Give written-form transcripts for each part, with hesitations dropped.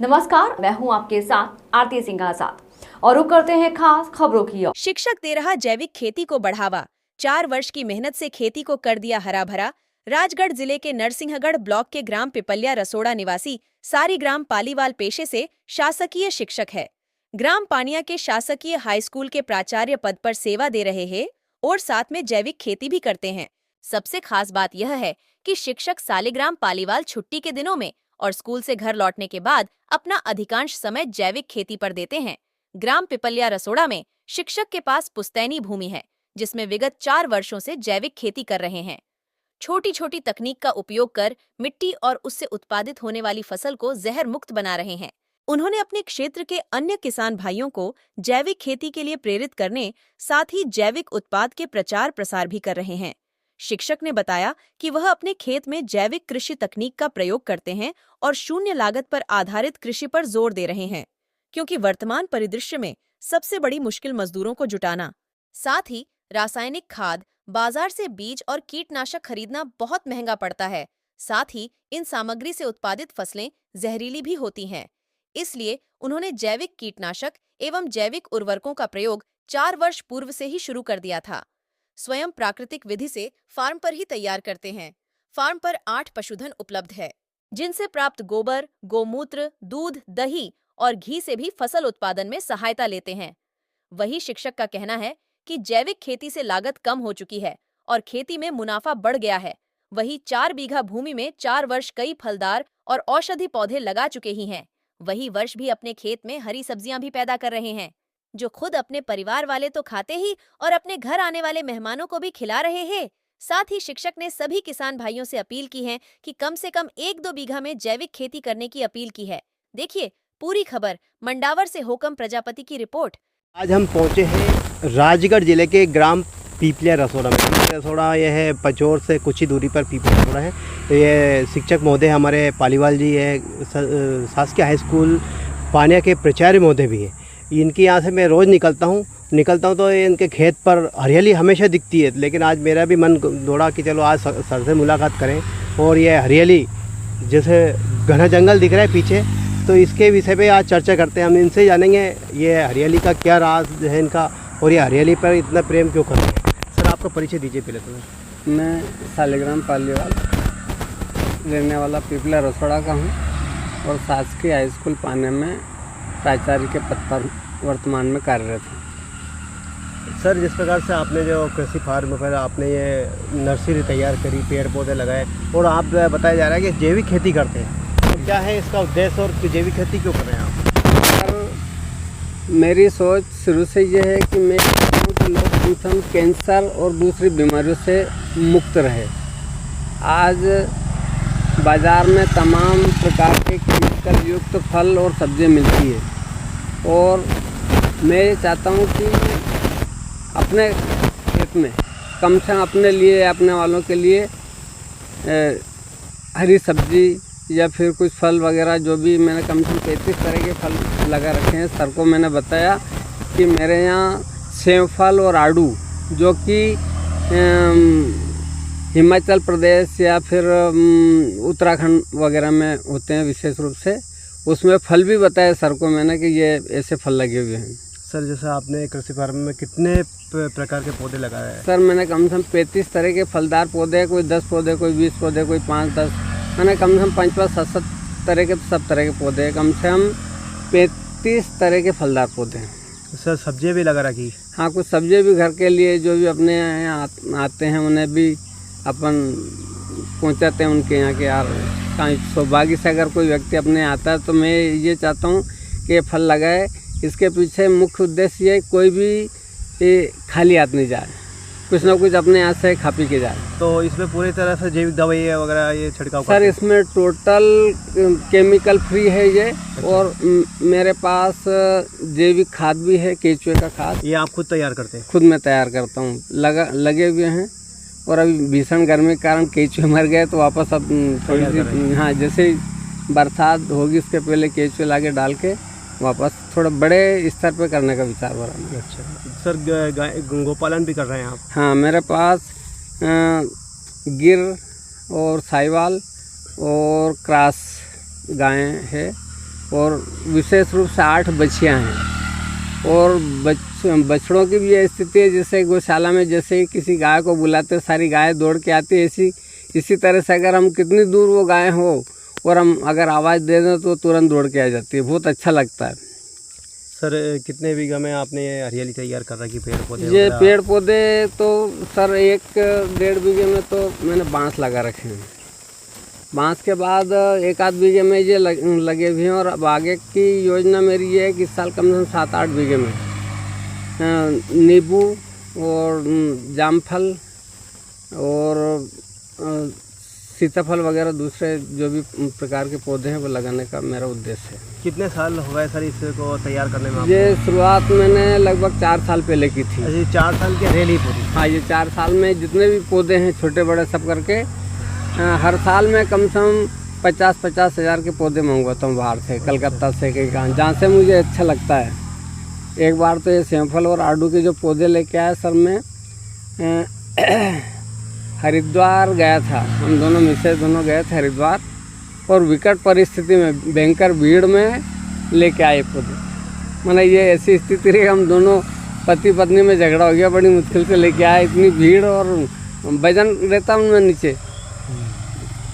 नमस्कार, मैं हूं आपके साथ आरती सिंह आजाद और रुक करते हैं खास खबरों की ओर। शिक्षक दे रहा जैविक खेती को बढ़ावा। 4 वर्ष की मेहनत से खेती को कर दिया हरा भरा। राजगढ़ जिले के नरसिंहगढ़ ब्लॉक के ग्राम पिपलिया रसोड़ा निवासी सारीग्राम पालीवाल पेशे से शासकीय शिक्षक है। ग्राम पानिया के शासकीय हाई स्कूल के प्राचार्य पद पर सेवा दे रहे हैं और साथ में जैविक खेती भी करते हैं। सबसे खास बात यह है कि शिक्षक सालीग्राम पालीवाल छुट्टी के दिनों में और स्कूल से घर लौटने के बाद अपना अधिकांश समय जैविक खेती पर देते हैं। ग्राम पिपलिया रसोड़ा में शिक्षक के पास पुस्तैनी भूमि है, जिसमें विगत 4 वर्षों से जैविक खेती कर रहे हैं। छोटी छोटी तकनीक का उपयोग कर मिट्टी और उससे उत्पादित होने वाली फसल को जहर मुक्त बना रहे हैं। उन्होंने अपने क्षेत्र के अन्य किसान भाइयों को जैविक खेती के लिए प्रेरित करने, साथ ही जैविक उत्पाद के प्रचार प्रसार भी कर रहे हैं। शिक्षक ने बताया कि वह अपने खेत में जैविक कृषि तकनीक का प्रयोग करते हैं और शून्य लागत पर आधारित कृषि पर जोर दे रहे हैं, क्योंकि वर्तमान परिदृश्य में सबसे बड़ी मुश्किल मजदूरों को जुटाना, साथ ही रासायनिक खाद, बाजार से बीज और कीटनाशक खरीदना बहुत महंगा पड़ता है। साथ ही इन सामग्री से उत्पादित फसलें जहरीली भी होती हैं। इसलिए उन्होंने जैविक कीटनाशक एवं जैविक उर्वरकों का प्रयोग 4 वर्ष पूर्व से ही शुरू कर दिया था। स्वयं प्राकृतिक विधि से फार्म पर ही तैयार करते हैं। फार्म पर 8 पशुधन उपलब्ध है, जिनसे प्राप्त गोबर, गोमूत्र, दूध, दही और घी से भी फसल उत्पादन में सहायता लेते हैं। वही शिक्षक का कहना है कि जैविक खेती से लागत कम हो चुकी है और खेती में मुनाफा बढ़ गया है। वही 4 बीघा भूमि में 4 वर्ष कई फलदार और औषधि पौधे लगा चुके ही हैं। वही वर्ष भी अपने खेत में हरी सब्जियां भी पैदा कर रहे हैं, जो खुद अपने परिवार वाले तो खाते ही और अपने घर आने वाले मेहमानों को भी खिला रहे हैं। साथ ही शिक्षक ने सभी किसान भाइयों से अपील की है कि कम से कम 1-2 बीघा में जैविक खेती करने की अपील की है। देखिए पूरी खबर मंडावर से होकम प्रजापति की रिपोर्ट। आज हम पहुंचे हैं राजगढ़ जिले के ग्राम पीपलिया रसोड़ा में। पीपलिया रसोड़ा यह है पचौर से कुछ ही दूरी पर पीपलिया रसोड़ा है। तो ये शिक्षक महोदय हमारे पालीवाल जी है, शासकीय हाई स्कूल पानिया के प्राचार्य महोदय भी है। इनकी यहाँ से मैं रोज़ निकलता हूँ तो इनके खेत पर हरियाली हमेशा दिखती है, लेकिन आज मेरा भी मन दौड़ा कि चलो आज सर से मुलाकात करें। और ये हरियाली जैसे घना जंगल दिख रहा है पीछे, तो इसके विषय पे आज चर्चा करते हैं। हम इनसे जानेंगे ये हरियाली का क्या राज है इनका, और ये हरियाली पर इतना प्रेम क्यों करते हैं। सर आपका परिचय दीजिए पहले तो। मैं सालीग्राम पालीवाल रहने वाला पिपलिया रसोड़ा का हूँ और शासकीय हाई स्कूल पाने में प्राचार्य के पद पर वर्तमान में कार्यरत हूँ। सर जिस प्रकार से आपने जो कृषि फार्म पर आपने ये नर्सरी तैयार करी, पेड़ पौधे लगाए, और आप बताया जा रहा है कि जैविक खेती करते हैं, तो क्या है इसका उद्देश्य और जैविक खेती क्यों कर रहे हैं आप? सर मेरी सोच शुरू से ये है कि मैं चाहता हूँ कि लोग प्रथम कैंसर और दूसरी बीमारियों से मुक्त रहे। आज बाज़ार में तमाम प्रकार के केमिकल युक्त फल और सब्जियाँ मिलती है, और मैं ये चाहता हूँ कि अपने खेत में कम से कम अपने लिए, अपने वालों के लिए हरी सब्जी या फिर कुछ फल वगैरह, जो भी मैंने कम से कम 33 तरह के फल लगा रखे हैं। सर को मैंने बताया कि मेरे यहाँ सेब फल और आड़ू, जो कि हिमाचल प्रदेश या फिर उत्तराखंड वगैरह में होते हैं विशेष रूप से, उसमें फल भी बताया सर को मैंने कि ये ऐसे फल लगे हुए हैं। सर जैसे आपने कृषि फार्म में कितने प्रकार के पौधे लगाए हैं? सर मैंने कम से कम 35 तरह के फलदार पौधे, कोई 10 पौधे, कोई 20 पौधे, कोई 5-10, मैंने कम से कम 5-7 तरह के, सब तरह के पौधे हैं। कम से कम 35 तरह के फलदार पौधे हैं। सर सब्जियाँ भी लगा रखी? हाँ, कुछ सब्जियाँ भी घर के लिए जो भी अपने यहाँ आते हैं उन्हें भी अपन पहुँचाते हैं उनके यहाँ के। यार सौभाग्य से अगर कोई व्यक्ति अपने आता है तो मैं ये चाहता हूँ कि ये फल लगाए। इसके पीछे मुख्य उद्देश्य ये कोई भी खाली हाथ नहीं जाए, कुछ ना कुछ अपने यहाँ से खा पी के जाए। तो इसमें पूरी तरह से जैविक दवाई वगैरह ये छिड़काव? सर इसमें टोटल केमिकल फ्री है ये। अच्छा। और मेरे पास जैविक खाद भी है, केचुए का खाद। ये आप खुद तैयार करते हैं? खुद मैं तैयार करता हूँ। लगे हुए हैं, और अभी भीषण गर्मी के कारण केचुए मर गए, तो वापस अब थोड़ी सी, हाँ, जैसे ही बरसात होगी उसके पहले केचुए लाके डाल के वापस थोड़ा बड़े स्तर पे करने का विचार हो रहा है। अच्छा सर, गोपालन भी कर रहे हैं आप? हाँ, मेरे पास गिर और साहिवाल और क्रॉस गायें हैं, और विशेष रूप से 8 बछियाँ हैं। और बछड़ों की भी ये स्थिति है, जैसे गौशाला में जैसे किसी गाय को बुलाते सारी गाय दौड़ के आती है, इसी तरह से अगर हम कितनी दूर वो गाय हो और हम अगर आवाज़ दे दें तो तुरंत दौड़ के आ जाती है। बहुत अच्छा लगता है। सर कितने बीघा में आपने ये हरियाली तैयार कर रखी, पेड़ पौधे? ये पेड़ पौधे तो सर 1-1.5 बीघे में तो मैंने बांस लगा रखे हैं। बांस के बाद 1-8 बीघे में ये लगे हुए हैं। और अब आगे की योजना मेरी ये है कि इस साल कम से कम 7-8 बीघे में नींबू और जामफल और सीताफल वगैरह दूसरे जो भी प्रकार के पौधे हैं वो लगाने का मेरा उद्देश्य है। कितने साल हो गए सर इसको तैयार करने में? ये शुरुआत मैंने लगभग 4 साल पहले की थी। अच्छा, 4 साल की हरियाली पूरी? हाँ, ये 4 साल में जितने भी पौधे हैं छोटे बड़े सब करके हर साल में कम से कम 50-50 हज़ार के पौधे मंगवाता हूँ बाहर से, कलकत्ता से, कहीं कहाँ, जहाँ से मुझे अच्छा लगता है। एक बार तो ये सेमफल और आड़ू के जो पौधे लेके आए सर, मैं हरिद्वार गया था, हम दोनों मिसेज दोनों गए थे हरिद्वार, और विकट परिस्थिति में भयंकर भीड़ में लेके आए पौधे। मैंने ये ऐसी स्थिति रही, हम दोनों पति पत्नी में झगड़ा हो गया, बड़ी मुश्किल से लेके आए, इतनी भीड़ और वजन रहता उनमें नीचे,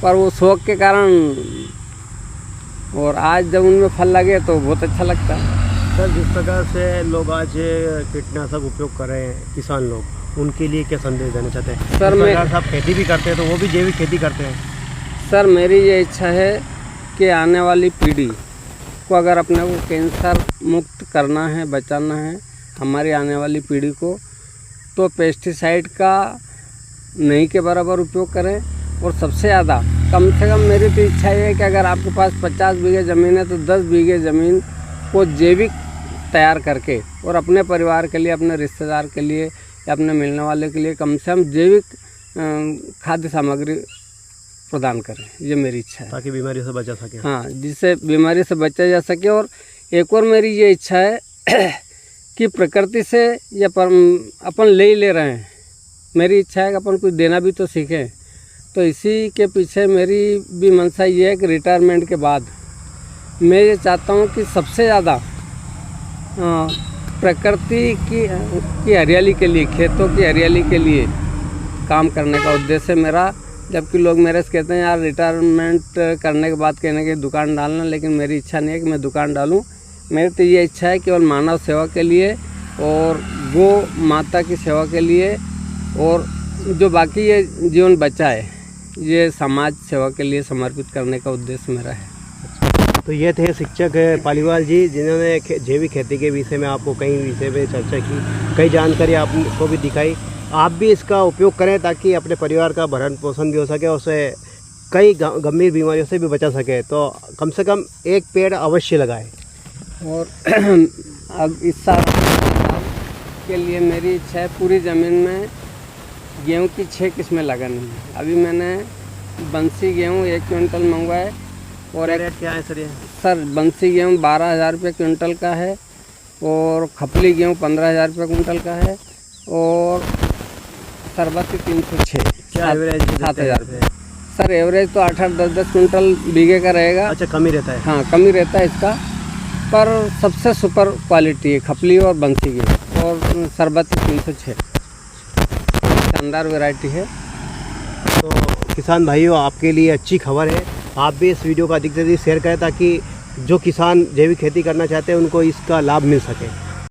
पर वो शौक के कारण। और आज जब उनमें फल लगे तो बहुत अच्छा लगता है। सर जिस प्रकार से लोग आज कीटनाशक उपयोग कर रहे हैं किसान लोग, उनके लिए क्या संदेश देना चाहते हैं? सर मैं आप खेती भी करते हैं तो वो भी जैविक खेती करते हैं। सर मेरी ये इच्छा है कि आने वाली पीढ़ी को अगर अपने को कैंसर मुक्त करना है, बचाना है हमारी आने वाली पीढ़ी को, तो पेस्टिसाइड का नहीं के बराबर उपयोग करें। और सबसे ज़्यादा कम से कम मेरी तो इच्छा ये है कि अगर आपके पास 50 बीघे ज़मीन है तो 10 बीघे ज़मीन को जैविक तैयार करके और अपने परिवार के लिए, अपने रिश्तेदार के लिए या अपने मिलने वाले के लिए कम से कम जैविक खाद्य सामग्री प्रदान करें। ये मेरी इच्छा है, ताकि बीमारी से बचा सके। हाँ, जिससे बीमारी से बचा जा सके। और एक और मेरी ये इच्छा है कि प्रकृति से ये अपन ले रहे हैं, मेरी इच्छा है कि अपन कुछ देना भी तो सीखें। तो इसी के पीछे मेरी भी मंशा ये है कि रिटायरमेंट के बाद मैं ये चाहता हूँ कि सबसे ज़्यादा प्रकृति की हरियाली के लिए, खेतों की हरियाली के लिए काम करने का उद्देश्य है मेरा। जबकि लोग मेरे से कहते हैं यार रिटायरमेंट करने के बाद कहने की दुकान डालना, लेकिन मेरी इच्छा नहीं है कि मैं दुकान डालूं। मेरी तो ये इच्छा है केवल मानव सेवा के लिए और गौ माता की सेवा के लिए, और जो बाकी ये जीवन बचा है ये समाज सेवा के लिए समर्पित करने का उद्देश्य मेरा है। तो ये थे शिक्षक पालीवाल जी, जिन्होंने जैविक खेती के विषय में आपको कई विषय पे चर्चा की, कई जानकारी आपको भी दिखाई। आप भी इसका उपयोग करें ताकि अपने परिवार का भरण पोषण भी हो सके, उससे कई गंभीर बीमारियों से भी बचा सके। तो कम से कम एक पेड़ अवश्य लगाएं। और अब इस साल के लिए मेरी इच्छा है पूरी ज़मीन में गेहूं की 6 किस्में लगानी है। अभी मैंने बंसी गेहूं 1 क्विंटल मंगवाए। और रेट क्या है सर ये? सर बंसी गेहूं 12,000 रुपये क्विंटल का है, और खपली गेहूं 15,000 रुपये क्विंटल का है, और सरबती 306 7,000 रुपये। सर एवरेज तो 8-10 क्विंटल बीघे का रहेगा। अच्छा, कम ही रहता है? हाँ, कम ही रहता है इसका, पर सबसे सुपर क्वालिटी है खपली और बंसी गेहूं, और सरबती 306 शानदार वैरायटी है। तो किसान भाइयों, आपके लिए अच्छी खबर है, आप भी इस वीडियो को अधिक से अधिक शेयर करें ताकि जो किसान जैविक खेती करना चाहते हैं उनको इसका लाभ मिल सके।